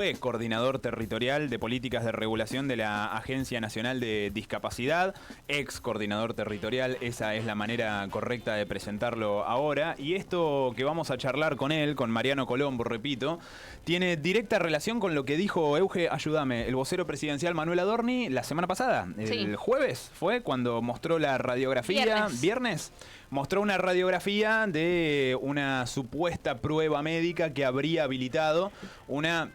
Fue coordinador territorial de políticas de regulación de la Agencia Nacional de Discapacidad, ex coordinador territorial, esa es la manera correcta de presentarlo ahora. Y esto que vamos a charlar con él, con Mariano Colombo, repito, tiene directa relación con lo que dijo Euge, ayúdame, el vocero presidencial Manuel Adorni la semana pasada. El jueves fue cuando mostró la radiografía, viernes, mostró una radiografía de una supuesta prueba médica que habría habilitado una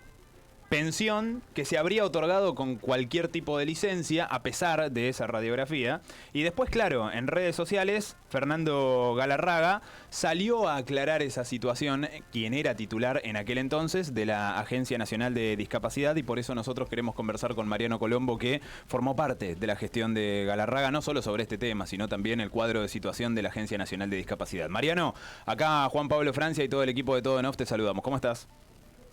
pensión que se habría otorgado con cualquier tipo de licencia a pesar de esa radiografía. Y después, claro, en redes sociales, Fernando Galarraga salió a aclarar esa situación, quien era titular en aquel entonces de la Agencia Nacional de Discapacidad, y por eso nosotros queremos conversar con Mariano Colombo, que formó parte de la gestión de Galarraga, no solo sobre este tema, sino también el cuadro de situación de la Agencia Nacional de Discapacidad. Mariano, acá Juan Pablo Francia y todo el equipo de Todo en Off te saludamos. ¿Cómo estás?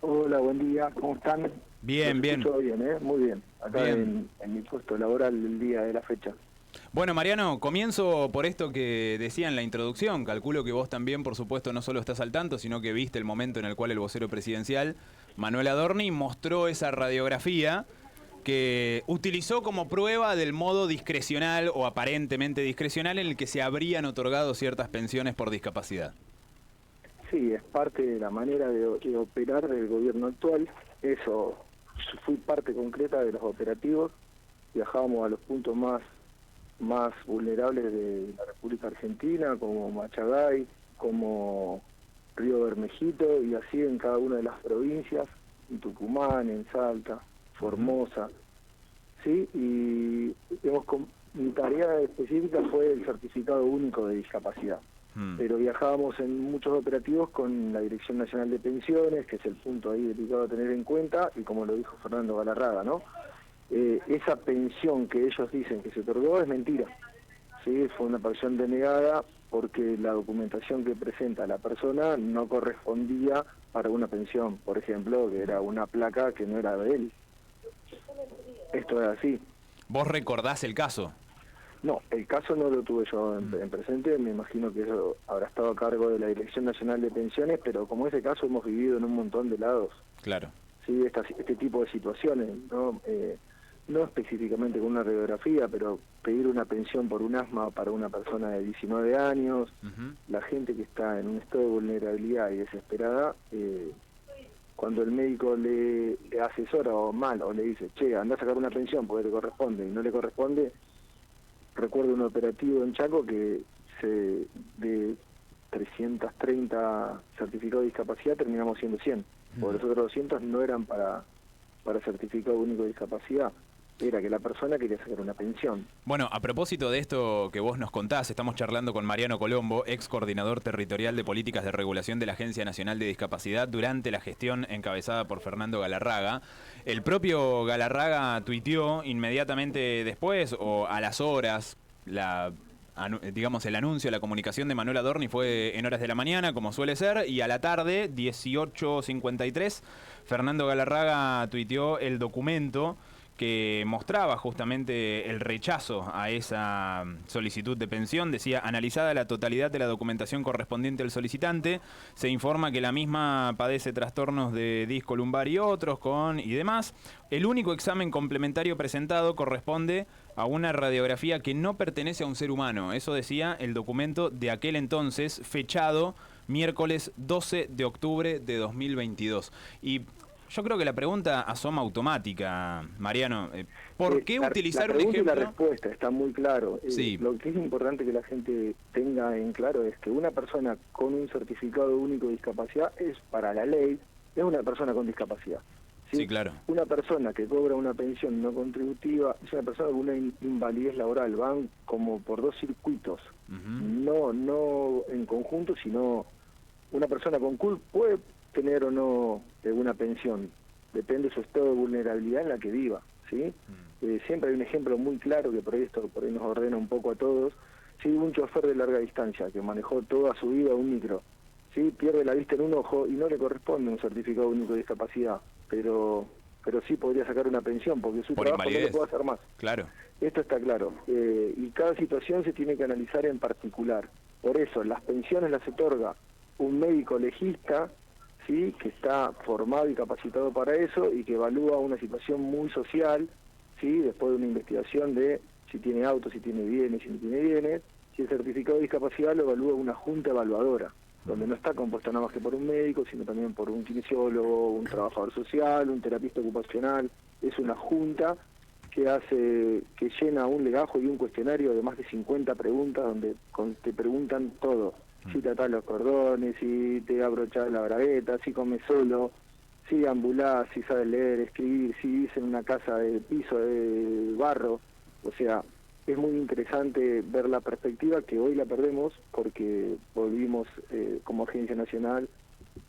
Hola, buen día, ¿cómo están? Bien, bien. Todo bien, muy bien. Acá bien. En mi puesto laboral el día de la fecha. Bueno, Mariano, comienzo por esto que decía en la introducción. Calculo que vos también, por supuesto, no solo estás al tanto, sino que viste el momento en el cual el vocero presidencial, Manuel Adorni, mostró esa radiografía que utilizó como prueba del modo discrecional o aparentemente discrecional en el que se habrían otorgado ciertas pensiones por discapacidad. Sí, es parte de la manera de operar del gobierno actual. Eso, fui parte concreta de los operativos. Viajábamos a los puntos más vulnerables de la República Argentina, como Machagay, como Río Bermejito, y así en cada una de las provincias, en Tucumán, en Salta, Formosa. Sí, y mi tarea específica fue el certificado único de discapacidad. Pero viajábamos en muchos operativos con la Dirección Nacional de Pensiones, que es el punto ahí delicado a tener en cuenta, y como lo dijo Fernando Galarraga, ¿no? Esa pensión que ellos dicen que se otorgó es mentira. Sí, fue una pensión denegada porque la documentación que presenta la persona no correspondía para una pensión, por ejemplo, que era una placa que no era de él. Esto es así. ¿Vos recordás el caso? No, el caso no lo tuve yo en presente, me imagino que eso habrá estado a cargo de la Dirección Nacional de Pensiones, pero como ese caso hemos vivido en un montón de lados. Claro. Sí, este tipo de situaciones, ¿no? No específicamente con una radiografía, pero pedir una pensión por un asma para una persona de 19 años, la gente que está en un estado de vulnerabilidad y desesperada, cuando el médico le asesora o mal, o le dice, che, anda a sacar una pensión porque te corresponde, y no le corresponde. Recuerdo un operativo en Chaco que de 330 certificados de discapacidad terminamos siendo 100, porque los otros 200 no eran para certificado único de discapacidad, era que la persona quería sacar una pensión. Bueno, a propósito de esto que vos nos contás, estamos charlando con Mariano Colombo, ex coordinador territorial de políticas de regulación de la Agencia Nacional de Discapacidad durante la gestión encabezada por Fernando Galarraga. El propio Galarraga tuiteó inmediatamente después, o a las horas, digamos el anuncio, la comunicación de Manuel Adorni fue en horas de la mañana, como suele ser, y a la tarde, 18:53, Fernando Galarraga tuiteó el documento que mostraba justamente el rechazo a esa solicitud de pensión. Decía, analizada la totalidad de la documentación correspondiente al solicitante, se informa que la misma padece trastornos de disco lumbar y otros y demás. El único examen complementario presentado corresponde a una radiografía que no pertenece a un ser humano. Eso decía el documento de aquel entonces, fechado miércoles 12 de octubre de 2022. Y yo creo que la pregunta asoma automática, Mariano. ¿Por qué utilizar un ejemplo? La respuesta está muy claro. Sí. Lo que es importante que la gente tenga en claro es que una persona con un certificado único de discapacidad es, para la ley, es una persona con discapacidad. Sí, claro. Una persona que cobra una pensión no contributiva es una persona con una invalidez laboral. Van como por dos circuitos. No en conjunto, sino una persona con CUL puede tener o no una pensión, depende de su estado de vulnerabilidad en la que viva, ¿sí? Siempre hay un ejemplo muy claro que por ahí nos ordena un poco a todos. Sí, un chofer de larga distancia que manejó toda su vida un micro, ¿sí? Pierde la vista en un ojo y no le corresponde un certificado único de discapacidad, pero sí podría sacar una pensión porque su trabajo no lo puede hacer más. Claro. Esto está claro, y cada situación se tiene que analizar en particular. Por eso las pensiones las otorga un médico legista, ¿sí? Que está formado y capacitado para eso y que evalúa una situación muy social, ¿sí? Después de una investigación de si tiene auto, si tiene bienes, si no tiene bienes. Si el certificado de discapacidad lo evalúa una junta evaluadora, donde no está compuesta nada más que por un médico, sino también por un kinesiólogo, un trabajador social, un terapista ocupacional. Es una junta que llena un legajo y un cuestionario de más de 50 preguntas donde te preguntan todo. Si te atás los cordones, si te abrochás la bragueta, si comes solo, si ambulás, si sabes leer, escribir, si vivís en una casa de piso de barro. O sea, es muy interesante ver la perspectiva que hoy la perdemos porque volvimos como Agencia Nacional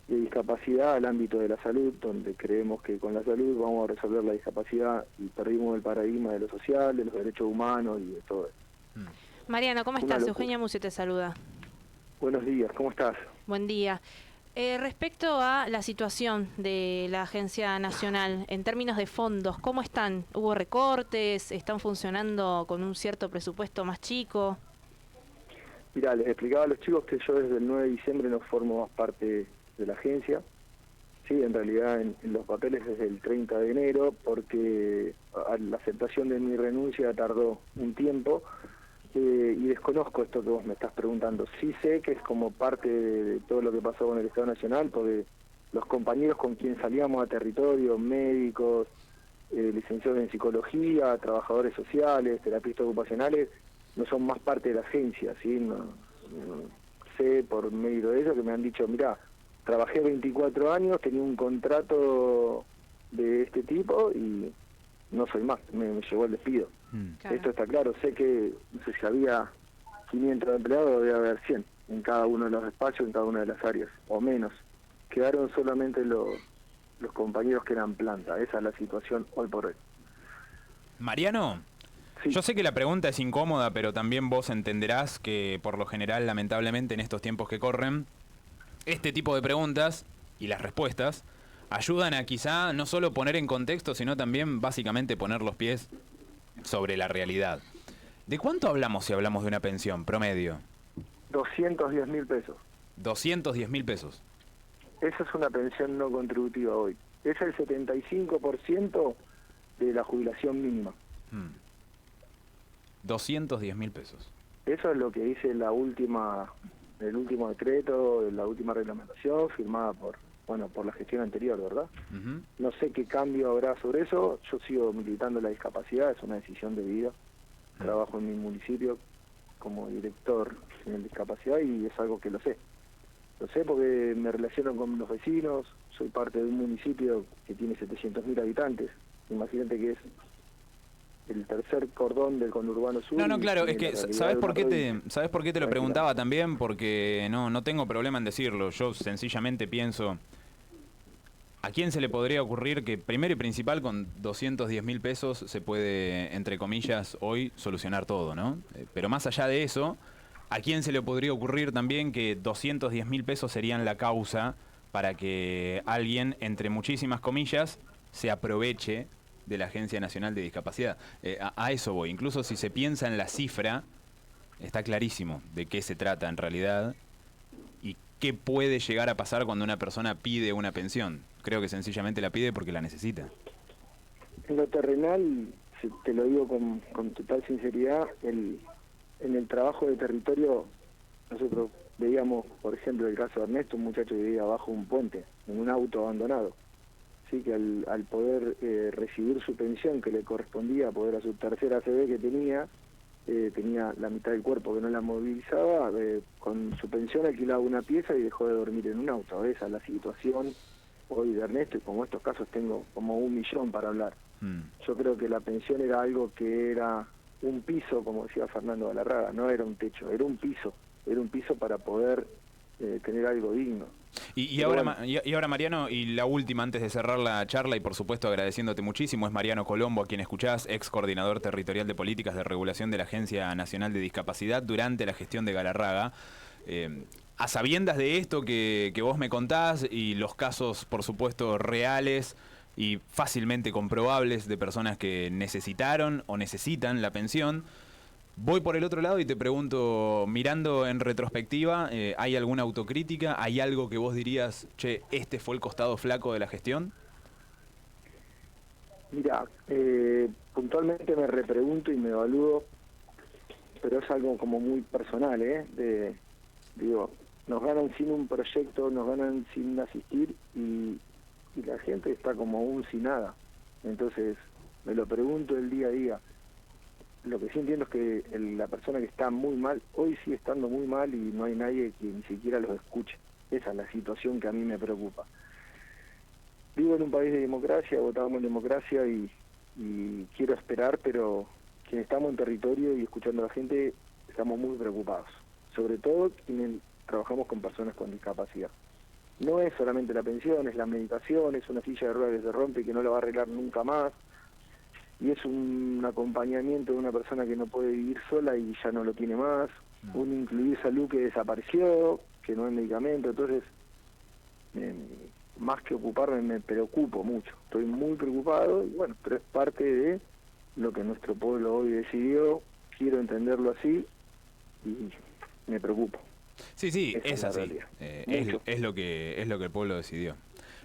de Discapacidad al ámbito de la salud, donde creemos que con la salud vamos a resolver la discapacidad y perdimos el paradigma de lo social, de los derechos humanos y de todo eso. Mariano, ¿cómo estás? Eugenia Mucio te saluda. Buenos días, ¿cómo estás? Buen día. Respecto a la situación de la Agencia Nacional, en términos de fondos, ¿cómo están? ¿Hubo recortes? ¿Están funcionando con un cierto presupuesto más chico? Mirá, les explicaba a los chicos que yo desde el 9 de diciembre no formo más parte de la agencia. Sí, en realidad en los papeles desde el 30 de enero, porque la aceptación de mi renuncia tardó un tiempo. Y desconozco esto que vos me estás preguntando. Sí sé que es como parte de todo lo que pasó con el Estado Nacional, porque los compañeros con quien salíamos a territorio, médicos, licenciados en psicología, trabajadores sociales, terapistas ocupacionales, no son más parte de la agencia, ¿sí? No sé por medio de ellos que me han dicho, mirá, trabajé 24 años, tenía un contrato de este tipo y no soy más, me llevó el despido. Claro. Esto está claro, sé que, no sé si había 500 empleados, debe haber 100 en cada uno de los espacios, en cada una de las áreas, o menos. Quedaron solamente los compañeros que eran planta, esa es la situación hoy por hoy. Mariano, sí. Yo sé que la pregunta es incómoda, pero también vos entenderás que por lo general, lamentablemente, en estos tiempos que corren, este tipo de preguntas y las respuestas ayudan a quizá no solo poner en contexto, sino también básicamente poner los pies sobre la realidad. ¿De cuánto hablamos si hablamos de una pensión promedio? 210.000 pesos. 210.000 pesos. Esa es una pensión no contributiva hoy. Es el 75% de la jubilación mínima. 210.000 pesos. Eso es lo que dice el último decreto, la última reglamentación firmada por la gestión anterior, ¿verdad? No sé qué cambio habrá sobre eso. Yo sigo militando la discapacidad, es una decisión de vida. Trabajo en mi municipio como director en discapacidad y es algo que lo sé. Lo sé porque me relaciono con los vecinos, soy parte de un municipio que tiene 700.000 habitantes. Imagínate que es el tercer cordón del conurbano sur. No, claro, es que ¿sabes por qué te lo preguntaba también? Porque no tengo problema en decirlo. Yo sencillamente pienso, ¿a quién se le podría ocurrir que primero y principal con 210.000 pesos se puede, entre comillas, hoy solucionar todo, ¿no? Pero más allá de eso, ¿a quién se le podría ocurrir también que 210.000 pesos serían la causa para que alguien, entre muchísimas comillas, se aproveche de la Agencia Nacional de Discapacidad? A eso voy. Incluso si se piensa en la cifra, está clarísimo de qué se trata en realidad y qué puede llegar a pasar cuando una persona pide una pensión. Creo que sencillamente la pide porque la necesita. En lo terrenal, te lo digo con total sinceridad, en el trabajo de territorio, nosotros veíamos, por ejemplo, el caso de Ernesto, un muchacho que vivía bajo un puente, en un auto abandonado. Sí, que al poder recibir su pensión que le correspondía, poder a su tercera ACV que tenía la mitad del cuerpo que no la movilizaba, con su pensión alquilaba una pieza y dejó de dormir en un auto. Esa es la situación hoy de Ernesto, y como estos casos tengo como 1 millón para hablar. Yo creo que la pensión era algo que era un piso, como decía Fernando Galarraga, no era un techo, era un piso para poder tener algo digno. Y ahora, Mariano, y la última antes de cerrar la charla, y por supuesto agradeciéndote muchísimo, es Mariano Colombo, a quien escuchás, ex coordinador territorial de políticas de regulación de la Agencia Nacional de Discapacidad durante la gestión de Galarraga. A sabiendas de esto que vos me contás y los casos, por supuesto, reales y fácilmente comprobables de personas que necesitaron o necesitan la pensión, Voy por el otro lado y te pregunto, mirando en retrospectiva, ¿hay alguna autocrítica? ¿Hay algo que vos dirías, che, este fue el costado flaco de la gestión? Mira, puntualmente me repregunto y me evalúo, pero es algo como muy personal, digo, nos ganan sin un proyecto, nos ganan sin asistir y la gente está como aún sin nada. Entonces, me lo pregunto el día a día. Lo que sí entiendo es que la persona que está muy mal, hoy sigue estando muy mal y no hay nadie que ni siquiera los escuche. Esa es la situación que a mí me preocupa. Vivo en un país de democracia, votamos en democracia y quiero esperar, pero quienes estamos en territorio y escuchando a la gente estamos muy preocupados. Sobre todo quienes trabajamos con personas con discapacidad. No es solamente la pensión, es la medicación, es una silla de ruedas que se rompe y que no la va a arreglar nunca más. Y es un acompañamiento de una persona que no puede vivir sola y ya no lo tiene más, un incluir salud que desapareció, que no es medicamento, entonces más que ocuparme me preocupo mucho, estoy muy preocupado y bueno, pero es parte de lo que nuestro pueblo hoy decidió, quiero entenderlo así y me preocupo. Sí, es así, es lo que el pueblo decidió.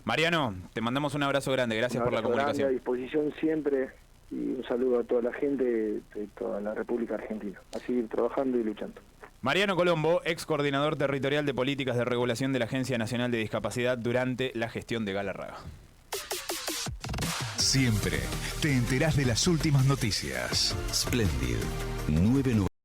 Mariano, te mandamos un abrazo grande, gracias por la comunicación. A disposición siempre. Y un saludo a toda la gente de toda la República Argentina. A seguir trabajando y luchando. Mariano Colombo, ex coordinador territorial de políticas de regulación de la Agencia Nacional de Discapacidad durante la gestión de Galarraga. Siempre te enterás de las últimas noticias. Splendid 990.